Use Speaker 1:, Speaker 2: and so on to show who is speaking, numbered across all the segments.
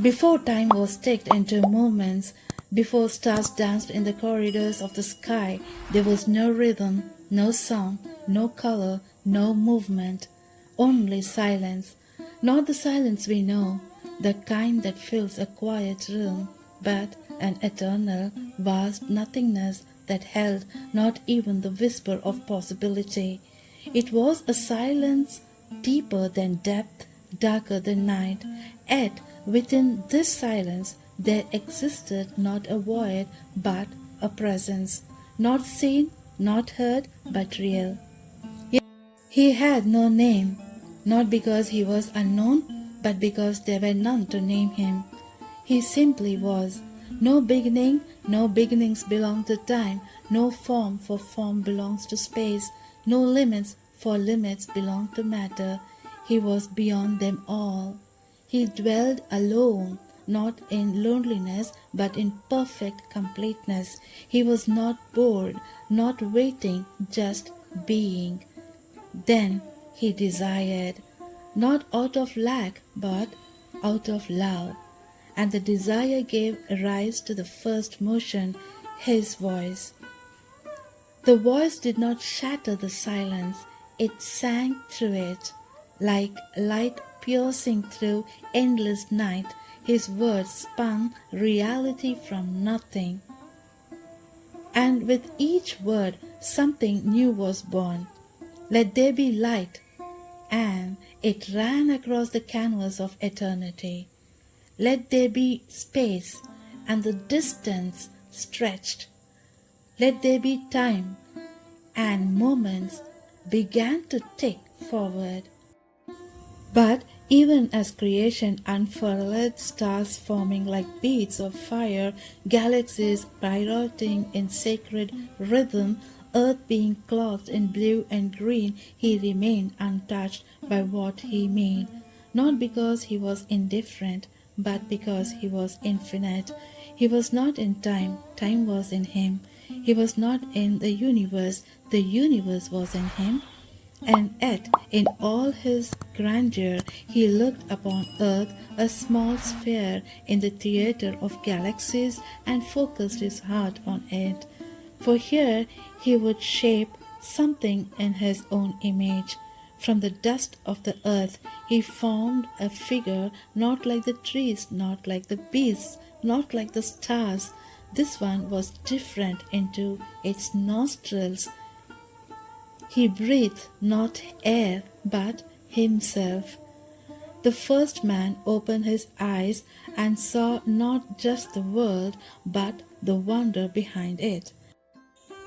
Speaker 1: Before time was ticked into movements, before stars danced in the corridors of the sky, there was no rhythm, no sound, no color, no movement, only silence. Not the silence we know, the kind that fills a quiet room, but an eternal, vast nothingness that held not even the whisper of possibility. It was a silence deeper than depth, darker than night, yet within this silence there existed not a void but a presence, not seen, not heard, but real. He had no name, not because he was unknown, but because there were none to name him. He simply was. No beginning, no beginnings belong to time, no form for form belongs to space, no limits for limits belong to matter. He was beyond them all. He dwelled alone, not in loneliness, but in perfect completeness. He was not bored, not waiting, just being. Then he desired, not out of lack, but out of love. And the desire gave rise to the first motion, his voice. The voice did not shatter the silence, it sang through it. Like light piercing through endless night, his words spun reality from nothing. And with each word, something new was born. Let there be light, and it ran across the canvas of eternity. Let there be space, and the distance stretched. Let there be time, and moments began to tick forward. But even as creation unfurled, stars forming like beads of fire, galaxies vibrating in sacred rhythm, earth being clothed in blue and green, he remained untouched by what he made, not because he was indifferent, but because he was infinite. He was not in time, time was in him. He was not in the universe was in him. And yet, in all his grandeur, he looked upon earth, a small sphere in the theatre of galaxies, and focused his heart on it. For here he would shape something in his own image. From the dust of the earth he formed a figure not like the trees, not like the beasts, not like the stars. This one was different into its nostrils. He breathed not air but himself. The first man opened his eyes and saw not just the world but the wonder behind it.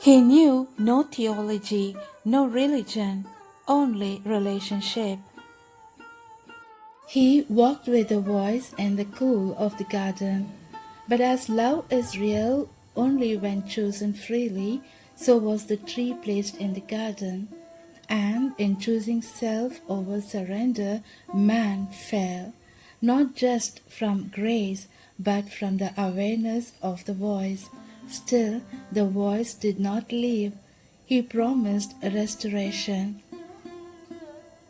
Speaker 1: He knew no theology, no religion, only relationship. He walked with the voice and the cool of the garden. But as love is real only when chosen freely, so was the tree placed in the garden. And in choosing self over surrender, man fell, not just from grace, but from the awareness of the voice. Still, the voice did not leave. He promised restoration.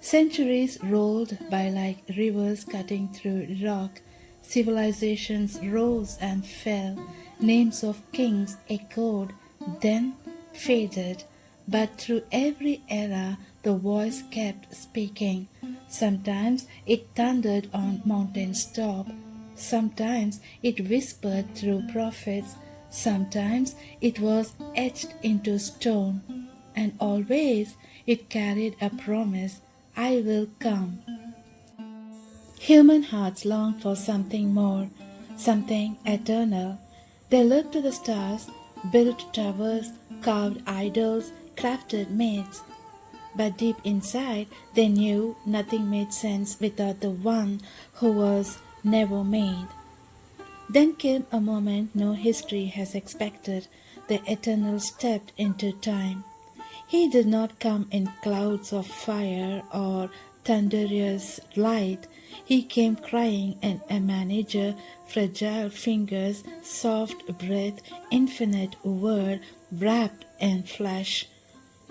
Speaker 1: Centuries rolled by like rivers cutting through rock. Civilizations rose and fell. Names of kings echoed, then faded. But through every era, the voice kept speaking. Sometimes it thundered on mountain's top. Sometimes it whispered through prophets. Sometimes it was etched into stone. And always it carried a promise, I will come. Human hearts long for something more, something eternal. They looked to the stars, built towers, carved idols, crafted myths. But deep inside, they knew nothing made sense without the one who was never made. Then came a moment no history has expected. The Eternal stepped into time. He did not come in clouds of fire or thunderous light. He came crying in a manager, fragile fingers, soft breath, infinite word wrapped in flesh.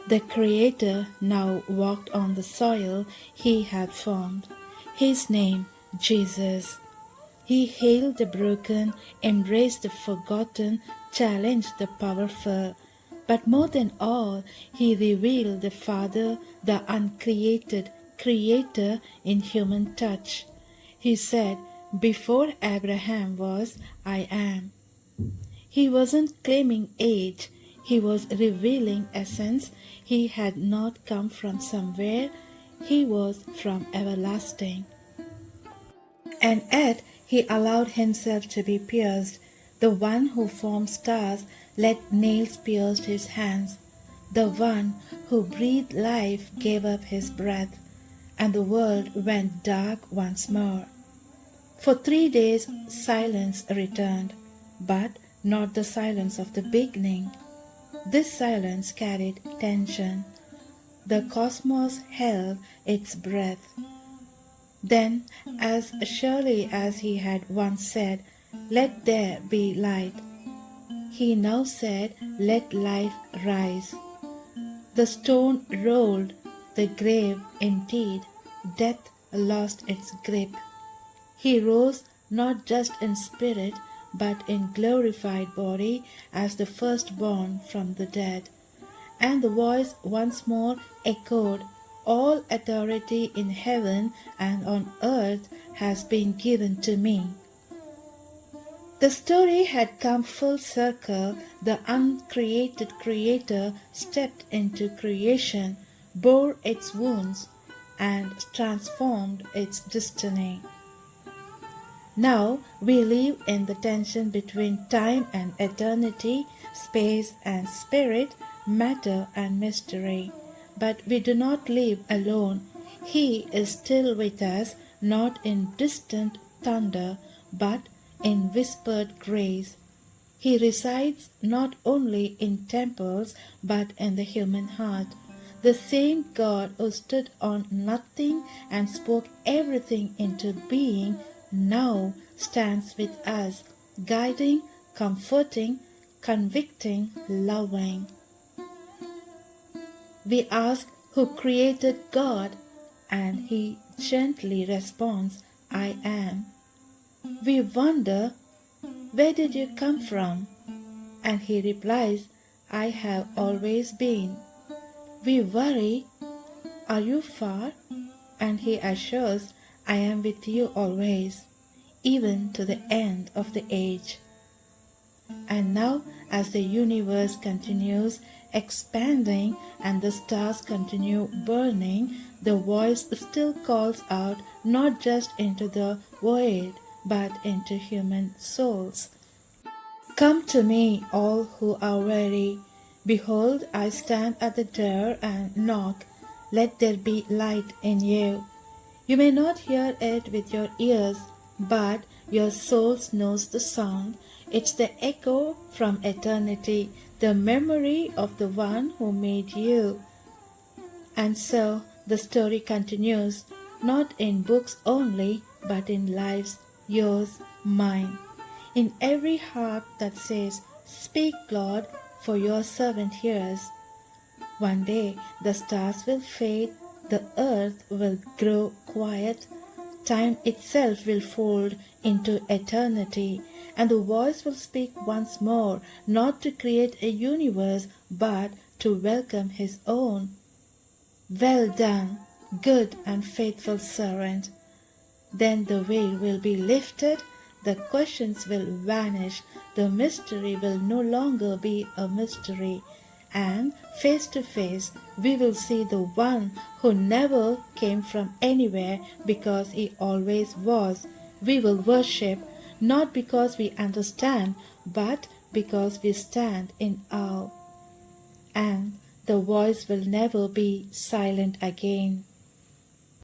Speaker 1: The Creator now walked on the soil he had formed. His name, Jesus. He hailed the broken, embraced the forgotten, challenged the powerful. But more than all, he revealed the Father, the uncreated Creator in human touch. He said, "Before Abraham was, I am." He wasn't claiming age, he was revealing essence. He had not come from somewhere, he was from everlasting. And yet he allowed himself to be pierced. The one who formed stars let nails pierce his hands. The one who breathed life gave up his breath, and the world went dark once more. For 3 days silence returned, but not the silence of the beginning. This silence carried tension. The cosmos held its breath. Then, as surely as he had once said, "Let there be light," he now said, "Let life rise." The stone rolled, the grave emptied, death lost its grip. He rose not just in spirit, but in glorified body as the firstborn from the dead. And the voice once more echoed, "All authority in heaven and on earth has been given to me." The story had come full circle. The uncreated Creator stepped into creation, bore its wounds, and transformed its destiny. Now we live in the tension between time and eternity, space and spirit, matter and mystery. But we do not live alone. He is still with us, not in distant thunder, but in whispered grace. He resides not only in temples, but in the human heart. The same God who stood on nothing and spoke everything into being now stands with us, guiding, comforting, convicting, loving. We ask, "Who created God?" And he gently responds, "I am." We wonder, "Where did you come from?" And he replies, "I have always been." We worry, "Are you far?" And he assures, "I am with you always, even to the end of the age." And now, as the universe continues expanding and the stars continue burning, the voice still calls out not just into the void, but into human souls. "Come to me, all who are weary. Behold, I stand at the door and knock. Let there be light in you. You may not hear it with your ears, but your soul knows the sound. It's the echo from eternity, the memory of the one who made you." And so the story continues, not in books only, but in lives, yours, mine. In every heart that says, "Speak, Lord, for your servant hears." One day the stars will fade, the earth will grow quiet, time itself will fold into eternity, and the voice will speak once more, not to create a universe, but to welcome his own. "Well done, good and faithful servant." Then the veil will be lifted, the questions will vanish, the mystery will no longer be a mystery, and face to face we will see the one who never came from anywhere because he always was. We will worship not because we understand, but because we stand in awe. And the voice will never be silent again.